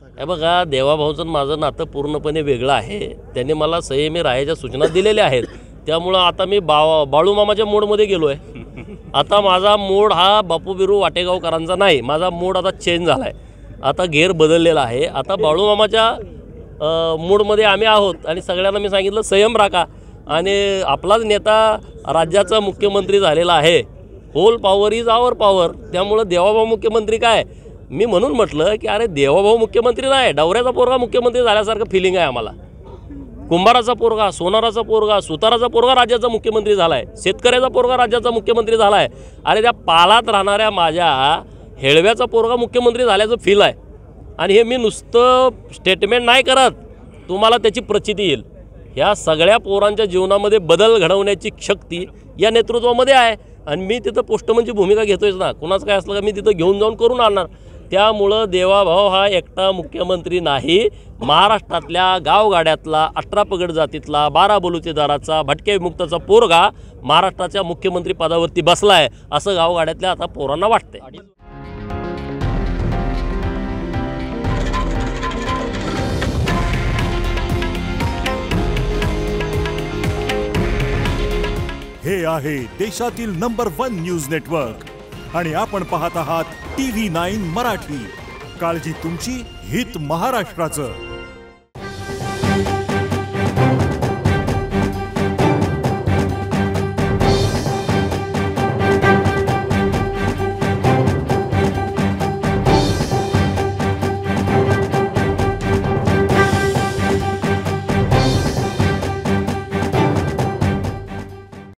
हे बघा, देवाभाऊचं माझं नातं पूर्णपणे वेगळं आहे. त्यांनी मला संयमी राहायच्या सूचना दिलेल्या आहेत. त्यामुळं आता मी बाळूमामाच्या मूडमध्ये गेलो आहे. आता माझा मूड हा बापू बिरू वाटेगावकरांचा नाही, माझा मूड आता चेंज झाला आहे. आता घेर बदललेला आहे. आता बाळूमामाच्या मूडमध्ये आम्ही आहोत आणि सगळ्यांना मी सांगितलं संयम राखा. आणि आपलाच नेता राज्याचा मुख्यमंत्री झालेला आहे. Whole power is our power. त्यामुळं देवाभाऊ मुख्यमंत्री काय, मी म्हणून म्हटलं की अरे देवाभाऊ मुख्यमंत्री नाही, डवऱ्याचा पोरगा मुख्यमंत्री झाल्यासारखं फिलिंग आहे आम्हाला. कुंभाराचा पोरगा, सोनाराचा पोरगा, सुताराचा पोरगा राज्याचा मुख्यमंत्री झाला आहे, शेतकऱ्याचा पोरगा राज्याचा मुख्यमंत्री झाला आहे. अरे त्या पालात राहणाऱ्या माझ्या हेळव्याचा पोरगा मुख्यमंत्री झाल्याचं फील आहे. आणि हे मी नुसतं स्टेटमेंट नाही करत, तुम्हाला त्याची प्रचिती येईल. ह्या सगळ्या पोरांच्या जीवनामध्ये बदल घडवण्याची शक्ती या नेतृत्वामध्ये आहे. आणि मी तिथं पोस्टमनची भूमिका घेतोयच ना, कुणाचं काय असलं का मी तिथं घेऊन जाऊन करून आणणार. त्यामुळं देवाभाऊ हा एकटा मुख्यमंत्री नाही, महाराष्ट्रातल्या गावगाड्यातला 18 पगड जातीतला 12 बलुतेदाराचा भटक्या विमुक्ताचा पोरगा महाराष्ट्राच्या मुख्यमंत्री पदावरती बसला आहे असं गावगाड्यातल्या आता पोरांना वाटतंय. हे आहे देशातील नंबर 1 न्यूज नेटवर्क आणि आपण पाहत आहात TV9 मराठी. काळजी तुमची, हित महाराष्ट्राचं.